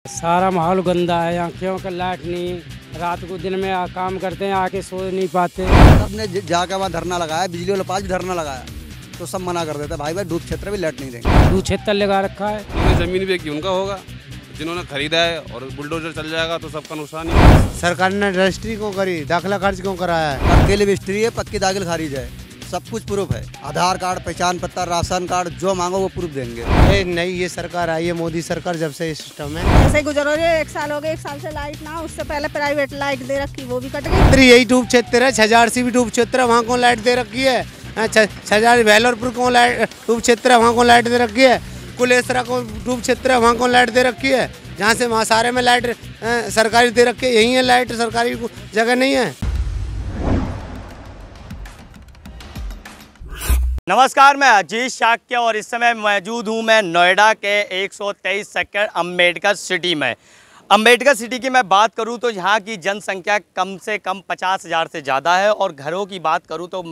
सारा माहौल गंदा है यहाँ, क्योंकि लाइट नहीं, रात को दिन में काम करते हैं, आके सो नहीं पाते। सबने जाकर वहाँ धरना लगाया, बिजली वाले पास भी धरना लगाया, तो सब मना कर देते भाई डूब क्षेत्र में लाइट नहीं देंगे। डूब क्षेत्र लगा रखा है, जमीन बेची उनका होगा, जिन्होंने खरीदा है, और बुलडोजर चल जाएगा तो सबका नुकसान ही है। सरकार ने रजिस्ट्री क्यों करी, दाखिला खर्च क्यों कराया है? पक्के लिए रजिस्ट्री है, पक्की दाखिल खारिज है, सब कुछ प्रूफ है, आधार कार्ड, पहचान पत्र, राशन कार्ड, जो मांगो वो प्रूफ देंगे। नहीं, ये सरकार आई है, मोदी सरकार जब से इस सिस्टम है ऐसे ही गुजर हो रही है। 1 साल हो गए, 1 साल से लाइट ना, उससे पहले प्राइवेट लाइट दे रखी, वो भी कट गई। यही डूब क्षेत्र है, छजार सी भी डूब क्षेत्र है, वहाँ कौन लाइट दे रखी है? छजार वेलरपुर कौन लाइट डूब क्षेत्र है, वहाँ कौन लाइट दे रखी है? कुलेसरा को डूब क्षेत्र है, वहाँ कौन लाइट दे रखी है? जहाँ से वहाँ सारे में लाइट सरकारी दे रखी है, यही है लाइट, सरकारी जगह नहीं है। नमस्कार, मैं अजीत शाक्य और इस समय मौजूद हूँ मैं नोएडा के 123 सेक्टर अम्बेडकर सिटी में। अम्बेडकर सिटी की मैं बात करूँ तो यहाँ की जनसंख्या कम से कम 50,000 से ज़्यादा है और घरों की बात करूँ तो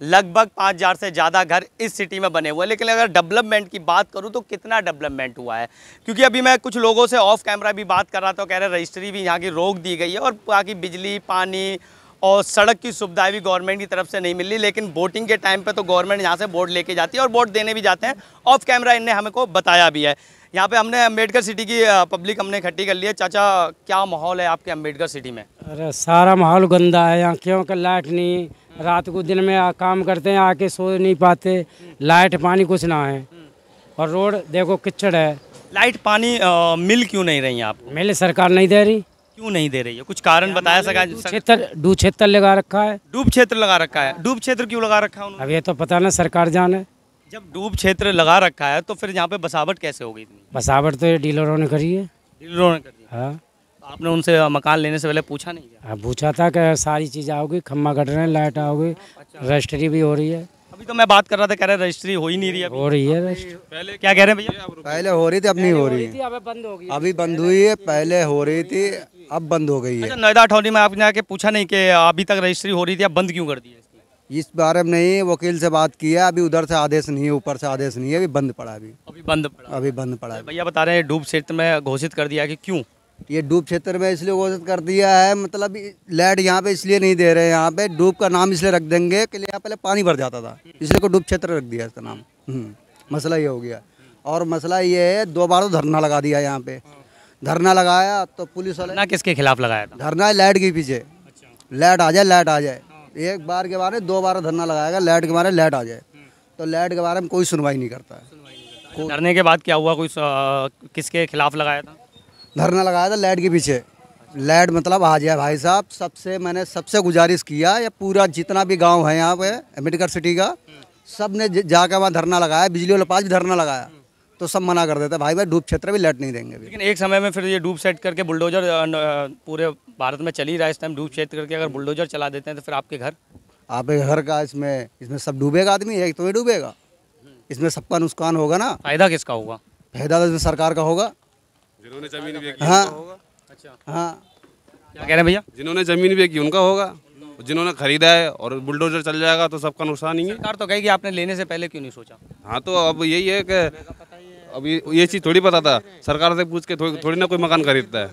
लगभग 5,000 से ज़्यादा घर इस सिटी में बने हुए हैं। लेकिन अगर डेवलपमेंट की बात करूँ तो कितना डेवलपमेंट हुआ है, क्योंकि अभी मैं कुछ लोगों से ऑफ कैमरा भी बात कर रहा था, कह रहे रजिस्ट्री भी यहाँ की रोक दी गई है और बाकी बिजली, पानी और सड़क की सुविधाएं भी गवर्नमेंट की तरफ से नहीं मिल रही। लेकिन वोटिंग के टाइम पे तो गवर्नमेंट यहाँ से वोट लेके जाती है और वोट देने भी जाते हैं। ऑफ कैमरा इनने हमको बताया भी है। यहाँ पे हमने अम्बेडकर सिटी की पब्लिक हमने इकट्ठी कर ली है। चाचा, क्या माहौल है आपके अम्बेडकर सिटी में? अरे सारा माहौल गंदा है यहाँ, क्योंकि लाइट नहीं, रात को दिन में काम करते हैं, आके सो नहीं पाते। लाइट पानी कुछ ना है और रोड देखो किचड़ है। लाइट पानी मिल क्यों नहीं रही आपको? मिल सरकार नहीं दे रही। क्यों नहीं दे रही है? कुछ कारण बताया सका? डूब क्षेत्र लगा रखा है। डूब क्षेत्र लगा रखा है? डूब क्षेत्र क्यों लगा रखा है उन्होंने? अब ये तो पता ना, सरकार जाने। जब डूब क्षेत्र लगा रखा है तो फिर यहाँ पे बसावट कैसे हो गई इतनी? बसावट तो ये डीलरों ने करी है। डीलरों ने कर दी? हाँ। आपने उनसे मकान लेने से पहले पूछा नहीं क्या? पूछा था कि सारी चीज़ आओगी, खम्मा कट रहे हैं, लाइट आओगी, रजिस्ट्री भी हो रही है। अभी तो मैं बात कर रहा था, कह रहे रजिस्ट्री हो ही नहीं रही है। हो रही है रजिस्ट्री। पहले क्या कह रहे हैं भैया? पहले हो रही थी, अब नहीं हो रही है, अभी बंद हो गई। अभी बंद हुई है, पहले हो रही थी, अब बंद हो गई है। अच्छा, नोएडा अथॉरिटी में आपने आके पूछा नहीं कि अभी तक रजिस्ट्री हो रही थी, अब बंद क्यों कर दी है? इस बारे में नहीं, वकील से बात किया, अभी उधर से आदेश नहीं है, ऊपर से आदेश नहीं है, अभी बंद पड़ा। अभी बंद पड़ा? अभी बंद पड़ा है। भैया बता रहे हैं डूब क्षेत्र में घोषित कर दिया कि क्यों? ये डूब क्षेत्र में इसलिए घोषित कर दिया है, मतलब लाइट यहाँ पे इसलिए नहीं दे रहे हैं। यहाँ पे डूब का नाम इसलिए रख देंगे कि यहाँ पहले पानी भर जाता था, इसलिए को डूब क्षेत्र रख दिया इसका नाम। मसला ये हो गया। और मसला ये है, 2 बार तो धरना लगा दिया यहाँ पे। धरना लगाया तो पुलिस वाले। धरना किसके खिलाफ लगाया था? धरना लाइट के पीछे। लाइट आ जाए, लाइट आ जाए। एक बार के बारे में 2 बार धरना लगाएगा, लाइट के बारे में लाइट आ जाए, तो लाइट के बारे में कोई सुनवाई नहीं करता है। धरने के बाद क्या हुआ? कोई किसके खिलाफ लगाया था? धरना लगाया था लाइट के पीछे। लाइट मतलब आ जाए भाई साहब। मैंने सबसे गुजारिश किया, या पूरा जितना भी गांव है यहाँ पे अम्बेडकर सिटी का, सब ने जाकर वहाँ धरना लगाया, बिजली वाले पास भी धरना लगाया, तो सब मना कर देते भाई डूब क्षेत्र भी लाइट नहीं देंगे। लेकिन एक समय में फिर ये डूब सेट करके बुलडोजर पूरे भारत में चल ही रहा है इस टाइम। डूब क्षेत्र करके अगर बुलडोजर चला देते हैं तो फिर आपके घर का इसमें सब डूबेगा आदमी, एक तो ही डूबेगा, इसमें सबका नुकसान होगा ना। फायदा किसका होगा? फायदा तो इसमें सरकार का होगा, जिन्होंने जमीन बेची हाँ उनका होगा। अच्छा, हाँ। क्या कह रहे हैं भैया? जिन्होंने जमीन बेची उनका होगा, जिन्होंने खरीदा है, और बुलडोजर चल जाएगा तो सबका नुकसान ही है। सरकार तो कहेगी आपने लेने से पहले क्यों नहीं सोचा? हाँ, तो अब यही है कि अभी ये चीज़ थोड़ी पता था, सरकार से पूछ के थोड़ी ना कोई मकान खरीदता है।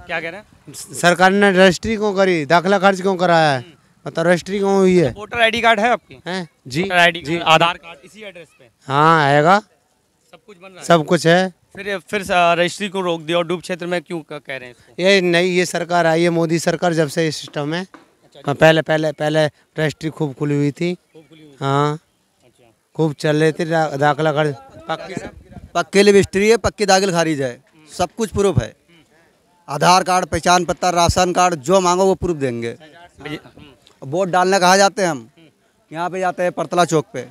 क्या कह रहे हैं? सरकार ने रजिस्ट्री क्यों करी, दाखिला खर्च क्यों कराया है? मतलब रजिस्ट्री क्यों हुई है? वोटर आईडी कार्ड है आपकी? हैं जी, वोटर आईडी जी, आधार कार्ड इसी एड्रेस पे? हाँ आएगा, सब कुछ बन रहा है? सब कुछ है। फिर रजिस्ट्री को रोक दिया और डूब क्षेत्र में क्यों कह रहे हैं इसको? ये नहीं, ये सरकार आई है, मोदी सरकार जब से इस सिस्टम है। हाँ, पहले रजिस्ट्री खूब खुली हुई थी। हाँ, खूब चल रही थी, दाखिला खर्च पक्के लिए रजिस्ट्री है, पक्की दाखिल खारिज है, सब कुछ प्रूफ है, आधार कार्ड, पहचान पत्र, राशन कार्ड, जो मांगो वो प्रूफ देंगे। वोट डालने कहाँ जाते हैं हम? यहाँ पे जाते हैं परतला चौक पे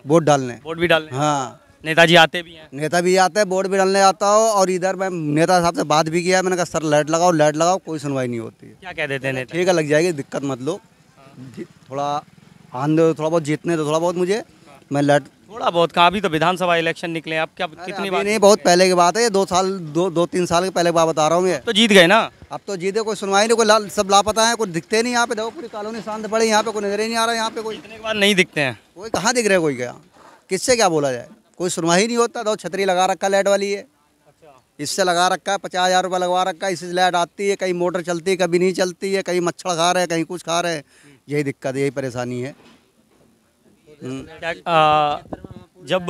वोट डालने। वोट भी डालने? हाँ, नेताजी आते भी हैं? नेता भी आते हैं, वोट भी डालने आता हो। और इधर मैं नेता साहब से बात भी किया, मैंने कहा सर लाइट लगाओ, कोई सुनवाई नहीं होती है। क्या कह देते हैं नेता? ठीक है, लग जाएगी, दिक्कत मत लो, थोड़ा आन दो, थोड़ा बहुत जीतने दो, थोड़ा बहुत मुझे, मैं लाइट थोड़ा बहुत कहा। अभी तो विधानसभा इलेक्शन निकले, आप क्या कितनी बार? नहीं, बहुत पहले की बात है, 2-3 साल के पहले की बात बता रहा हूँ मैं। तो जीत गए ना? अब तो जीते, कोई सुनवाई नहीं, कोई सब लापता है, कोई दिखते नहीं यहाँ पे। देखो पूरी कॉलोनी शांत पड़ी, यहाँ पे कोई नजर ही नहीं आ रहा। यहाँ पे कोई इतने के बाद नहीं दिखते हैं? कोई कहाँ दिख रहा है, कोई क्या, किससे क्या बोला जाए, कोई सुनवाई नहीं होता। दो छतरी लगा रखा लाइट वाली है, इससे लगा रखा है, 50,000 रुपये लगवा रखा है, इससे लाइट आती है, कहीं मोटर चलती है, कभी नहीं चलती है, कहीं मच्छर खा रहे हैं, कहीं कुछ खा रहे हैं। यही दिक्कत है, यही परेशानी है। जब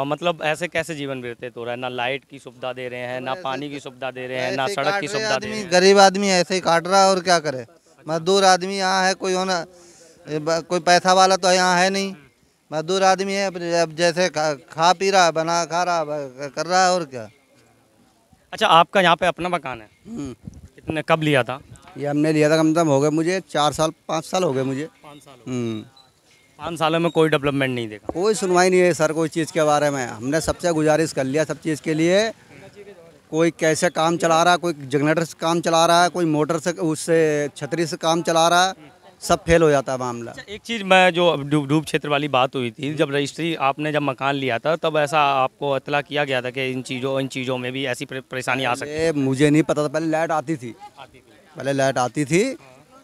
मतलब ऐसे कैसे जीवन व्यतीत हो रहा है? ना लाइट की सुविधा दे रहे हैं, ना पानी की सुविधा दे रहे हैं, ना सड़क की सुविधा दे रहे हैं। गरीब आदमी ऐसे ही काट रहा है और क्या करे। मजदूर आदमी यहाँ है, कोई होना कोई पैसा वाला तो यहाँ है नहीं, मजदूर आदमी है। अब जैसे खा पी रहा है, बना खा रहा कर रहा है और क्या। अच्छा, आपका यहाँ पे अपना मकान है? कितने कब लिया था? ये हमने लिया था, कम से कम हो गए मुझे 4 साल 5 साल हो गए मुझे। 5 साल 5 सालों में कोई डेवलपमेंट नहीं देखा? कोई सुनवाई नहीं है सर, कोई चीज़ के बारे में। हमने सबसे गुजारिश कर लिया सब चीज़ के लिए। कोई कैसे काम चला रहा है, कोई जनरेटर से काम चला रहा है, कोई मोटर से उससे छतरी से काम चला रहा है, सब फेल हो जाता है मामला। अच्छा, एक चीज़ मैं जो डूब क्षेत्र वाली बात हुई थी, जब रजिस्ट्री आपने जब मकान लिया था तब ऐसा आपको इत्तला किया गया था कि इन चीज़ों में भी ऐसी परेशानी आ सकती है? मुझे नहीं पता था, पहले लाइट आती थी, पहले लाइट आती थी,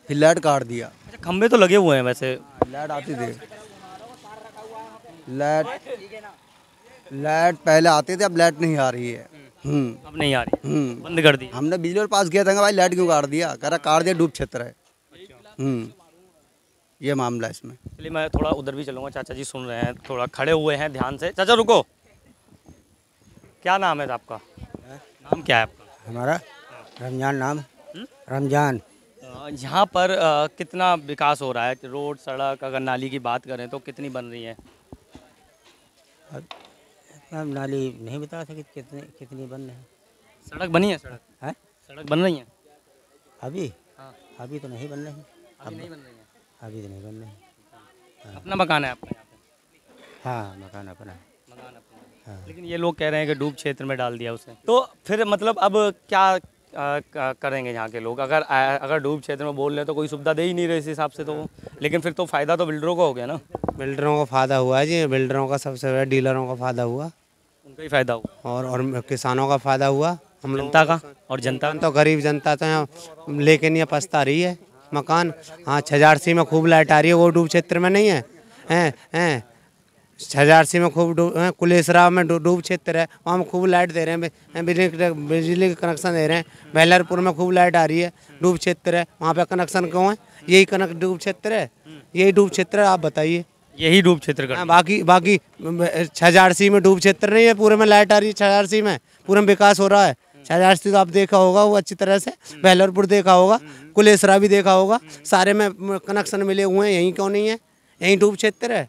फिर लाइट काट दिया। अच्छा, खंभे तो लगे हुए हैं वैसे? लाइट आती थी, लाइट पहले आती थी, अब लाइट नहीं आ रही है। अब नहीं आ रही, बंद कर दी। हमने बिजली और पास किया था, भाई लाइट क्यों काट दिया? कह रहा काट दिया, डूब क्षेत्र है। ये मामला है इसमें। चलिए मैं थोड़ा उधर भी चलूँगा, चाचा जी सुन रहे हैं, थोड़ा खड़े हुए हैं ध्यान से। चाचा रुको, क्या नाम है आपका? नाम क्या है आपका? हमारा रमजान नाम। रमजान। यहाँ पर कितना विकास हो रहा है? रोड, सड़क, अगर नाली की बात करें तो कितनी बन रही है? अब नाली नहीं बता सकते कितनी बन रही है। सड़क बनी है? सड़क है, सड़क बन रही है अभी? हाँ। अभी तो नहीं बन रही। अभी नहीं बन रही है? अभी तो नहीं बन रही। अपना मकान है आपका यहाँ पे? हाँ, मकान अपना है। मकान अपना है। लेकिन ये लोग कह रहे हैं कि डूब क्षेत्र में डाल दिया उसे, तो फिर मतलब अब क्या करेंगे यहाँ के लोग? अगर डूब क्षेत्र में बोल रहे हैं तो कोई सुविधा दे ही नहीं रहे इस हिसाब से, तो लेकिन फिर तो फ़ायदा तो बिल्डरों को हो गया ना? बिल्डरों को फ़ायदा हुआ है जी, बिल्डरों का सबसे बड़ा, डीलरों का फ़ायदा हुआ, उनका ही फ़ायदा हुआ, और किसानों का फ़ायदा हुआ, हम लोग जनता का। और जनता तो गरीब जनता तो यहाँ लेके नहीं पछता रही है मकान। हाँ, छजारसी में खूब लाइट आ रही है, वो डूब क्षेत्र में नहीं है। हैं छजारसी में खूब कुलेसरा में डूब क्षेत्र है, वहाँ में खूब लाइट दे रहे हैं, बिजली के कनेक्शन दे रहे हैं। बेलरपुर में खूब लाइट आ रही है, डूब क्षेत्र है, वहाँ पे कनेक्शन क्यों है? यही डूब क्षेत्र है, यही डूब क्षेत्र है, आप बताइए। यही डूब क्षेत्र का? बाकी छजारसी में डूब क्षेत्र नहीं है, पूरे में लाइट आ रही है। छजारसी में पूरे में विकास हो रहा है। छजारसी तो आप देखा होगा वो अच्छी तरह से, बेलरपुर देखा होगा, कुलेसरा भी देखा होगा, सारे में कनेक्शन मिले हुए हैं। यहीं क्यों नहीं है? यहीं डूब क्षेत्र है।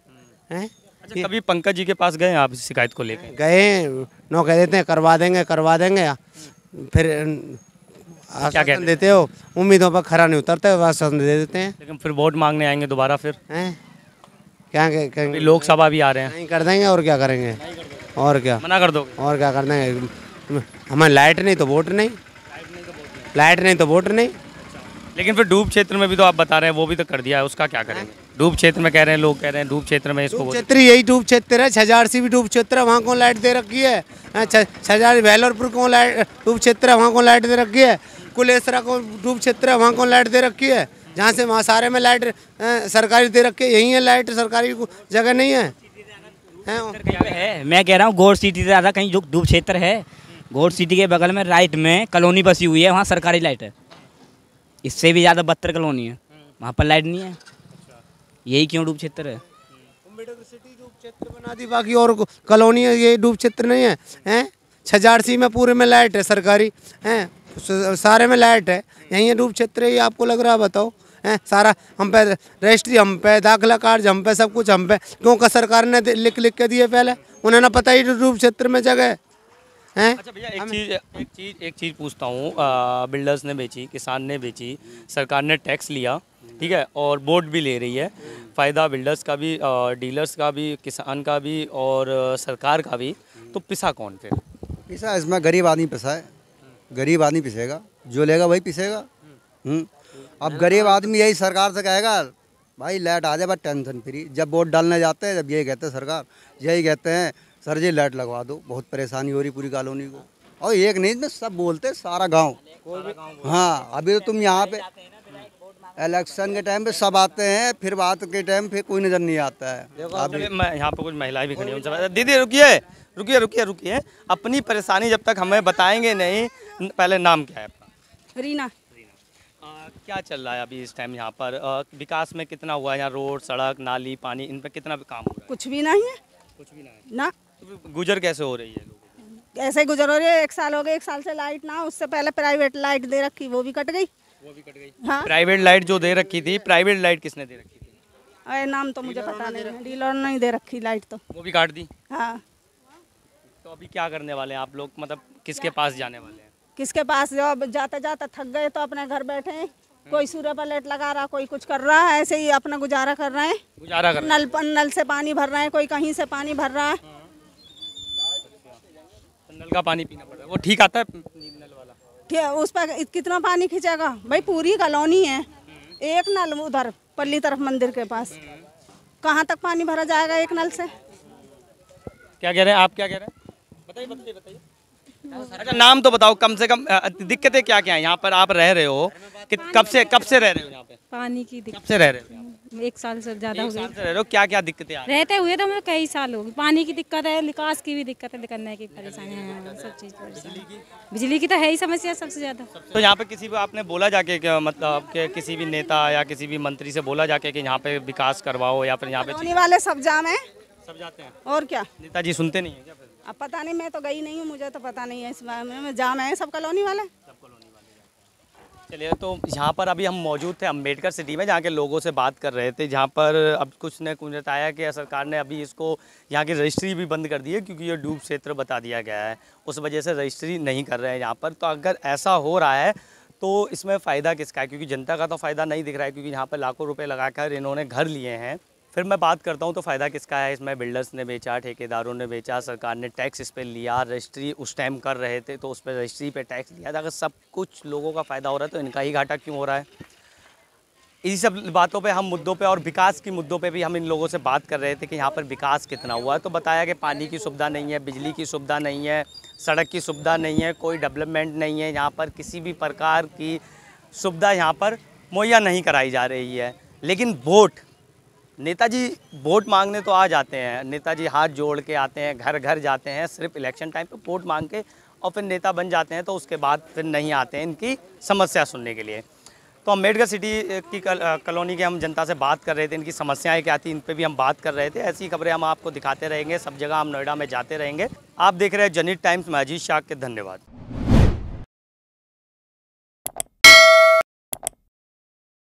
अच्छा, कभी पंकज जी के पास गए आप शिकायत को लेकर? गए, नो कह देते हैं करवा देंगे, फिर क्या कहते देते हो, उम्मीदों पर खरा नहीं उतरते, आश्वासन दे देते हैं। लेकिन फिर वोट मांगने आएंगे दोबारा, फिर क्या कहेंगे? लोकसभा भी आ रहे हैं, नहीं कर देंगे और क्या करेंगे? और क्या मना कर दोगे? और क्या कर देंगे? हमें लाइट नहीं तो वोट नहीं, लाइट नहीं तो वोट नहीं। लेकिन फिर डूब क्षेत्र में भी तो आप बता रहे हैं वो भी तो कर दिया है, उसका क्या करेंगे? डूब क्षेत्र में कह रहे हैं, लोग कह रहे हैं डूब क्षेत्र में इसको क्षेत्र, यही डूब क्षेत्र है। छजारसी भी डूब क्षेत्र है, वहाँ कौन लाइट दे रखी है? छजार बेलरपुर कौन लाइट डूब क्षेत्र है, वहाँ कौन लाइट दे रखी है? कुलेसरा को डूब क्षेत्र है, वहाँ कौन लाइट दे रखी है? जहाँ से वहाँ सारे में लाइट सरकारी दे रखी है, यही है लाइट, सरकारी जगह नहीं है। मैं कह रहा हूँ गोड सिटी से ज़्यादा कहीं जो डूब क्षेत्र है, गोड सिटी के बगल में राइट में कॉलोनी बसी हुई है, वहाँ सरकारी लाइट है। इससे भी ज़्यादा 72 कॉलोनी है, वहाँ पर लाइट नहीं है। यही क्यों डूब क्षेत्र है? सिटी डूब क्षेत्र बना दी, बाकी और कॉलोनी है, ये डूब क्षेत्र नहीं है। हैं छजारसी में पूरे में लाइट है सरकारी, हैं सारे में लाइट है, यही है डूब क्षेत्र है। ये आपको लग रहा है? बताओ। हैं सारा हम पे रजिस्ट्री, हम पे दाखिला कार्ड, हम पे सब कुछ हम पे, क्योंकि सरकार ने लिख के दिए पहले, उन्हें ना पता ही डूब क्षेत्र में जगह है। अच्छा भैया, एक चीज़ पूछता हूँ, बिल्डर्स ने बेची, किसान ने बेची, सरकार ने टैक्स लिया, ठीक है, और बोर्ड भी ले रही है, फ़ायदा बिल्डर्स का भी, डीलर्स का भी, किसान का भी और सरकार का भी, तो पिसा कौन फिर? पिसा इसमें गरीब आदमी पिसा है, गरीब आदमी पिसेगा, जो लेगा वही पिसेगा। अब गरीब आदमी यही सरकार से कहेगा भाई लाइट आ जाए, बस टेंशन फ्री। जब वोट डालने जाते हैं, जब यही कहते हैं सरकार, यही कहते हैं सर जी लाइट लगवा दो, बहुत परेशानी हो रही पूरी कॉलोनी को। और एक नहीं, इसमें सब बोलते सारा गांव। हाँ, अभी तो तुम यहाँ पे इलेक्शन के टाइम पे सब आते हैं, फिर बात के टाइम फिर कोई नज़र नहीं आता है। मैं यहाँ पे कुछ महिलाएं भी खड़ी हैं, दीदी रुकिए, रुकिए रुकिए रुकिए, अपनी परेशानी जब तक हमें बताएंगे नहीं, पहले नाम क्या है आपका? रीना। क्या चल रहा है अभी इस टाइम यहाँ पर? विकास में कितना हुआ है यहाँ? रोड, सड़क, नाली, पानी, इन पर कितना काम हो रहा है? कुछ भी नहीं है। कुछ भी नहीं ना। तो गुजर कैसे हो रही है लोगों की? ऐसे ही गुजर हो रही है। 1 साल हो गए, 1 साल से लाइट ना, उससे पहले प्राइवेट लाइट दे रखी, वो भी कट गई। वो भी कट गई। हाँ। प्राइवेट लाइट जो दे रखी थी, प्राइवेट लाइट किसने दे रखी थी? अरे नाम तो मुझे पता नहीं है, डीलर नहीं दे रखी लाइट तो। वो भी काट दी। हाँ। तो अभी क्या करने वाले हैं आप लोग, मतलब किसके पास जाने वाले हैं? किसके पास जाओ? जाते जाते थक गए तो अपने घर बैठे हैं। कोई सूर्य प्लेट लगा रहा, कोई कुछ कर रहा है, ऐसे ही अपना गुजारा कर रहे हैं। गुजारा कर नल से पानी भर रहे हैं, कोई कहीं से पानी भर रहा है। नल का पानी पीना पड़ रहा है, वो ठीक आता है नल वाला? ठीक है, उस पर कितना पानी खींचेगा भाई? पूरी कॉलोनी है, एक नल उधर पल्ली तरफ मंदिर के पास, कहाँ तक पानी भरा जाएगा एक नल से? क्या कह रहे हैं आप, क्या कह रहे हैं? बताइए बताइए बताइए। अच्छा नाम तो बताओ कम से कम, दिक्कतें क्या क्या हैं यहाँ पर? आप रह रहे हो कि कब से रह रहे हो यहाँ पे? पानी की कब से रह रहे हो? 1 साल से ज़्यादा हो एक साल गई। से रह रहे हो, क्या क्या दिक्कतें आ रही हैं? रहते हुए तो हमें कई साल हो गए। पानी की दिक्कत है, निकास की भी दिक्कत है, निकलने की परेशानी है, सब चीज़ परेशानी। बिजली की तो है ही समस्या सबसे ज़्यादा। तो यहाँ पे किसी भी आपने बोला जाके कि मतलब कि किसी भी नेता या किसी भी मंत्री से बोला जाके कि यहाँ पे विकास करवाओ या फिर यहाँ पे? कॉलोनी वाले सब जामे, सब जाते हैं और क्या? नेताजी सुनते नहीं है क्या फिर? अब पता नहीं, मैं तो गई नहीं हूँ, मुझे तो पता नहीं है इस बारे में। जाम है सब कॉलोनी वाले। चलिए, तो यहाँ पर अभी हम मौजूद थे अम्बेडकर सिटी में, जहाँ के लोगों से बात कर रहे थे, जहाँ पर अब कुछ ने कुछ बताया कि सरकार ने अभी इसको यहाँ की रजिस्ट्री भी बंद कर दी है, क्योंकि ये डूब क्षेत्र बता दिया गया है, उस वजह से रजिस्ट्री नहीं कर रहे हैं यहाँ पर। तो अगर ऐसा हो रहा है तो इसमें फ़ायदा किसका है? क्योंकि जनता का तो फ़ायदा नहीं दिख रहा है, क्योंकि यहाँ पर लाखों रुपये लगाकर इन्होंने घर लिए हैं। फिर मैं बात करता हूँ तो फ़ायदा किसका है? इसमें बिल्डर्स ने बेचा, ठेकेदारों ने बेचा, सरकार ने टैक्स इस पर लिया, रजिस्ट्री उस टाइम कर रहे थे तो उस पर रजिस्ट्री पे टैक्स लिया था। अगर सब कुछ लोगों का फ़ायदा हो रहा है तो इनका ही घाटा क्यों हो रहा है? इसी सब बातों पे, हम मुद्दों पे और विकास की मुद्दों पे भी हम इन लोगों से बात कर रहे थे कि यहाँ पर विकास कितना हुआ है। तो बताया कि पानी की सुविधा नहीं है, बिजली की सुविधा नहीं है, सड़क की सुविधा नहीं है, कोई डेवलपमेंट नहीं है, यहाँ पर किसी भी प्रकार की सुविधा यहाँ पर मुहैया नहीं कराई जा रही है। लेकिन वोट, नेताजी वोट मांगने तो आ जाते हैं, नेताजी हाथ जोड़ के आते हैं, घर घर जाते हैं, सिर्फ इलेक्शन टाइम पे वोट मांग के और फिर नेता बन जाते हैं, तो उसके बाद फिर नहीं आते हैं इनकी समस्या सुनने के लिए। तो अम्बेडकर सिटी की कॉलोनी के हम जनता से बात कर रहे थे, इनकी समस्याएं क्या थी, इन पे भी हम बात कर रहे थे। ऐसी खबरें हम आपको दिखाते रहेंगे, सब जगह हम नोएडा में जाते रहेंगे। आप देख रहे हैं जनहित टाइम्स, मैं अजीत शाह के, धन्यवाद।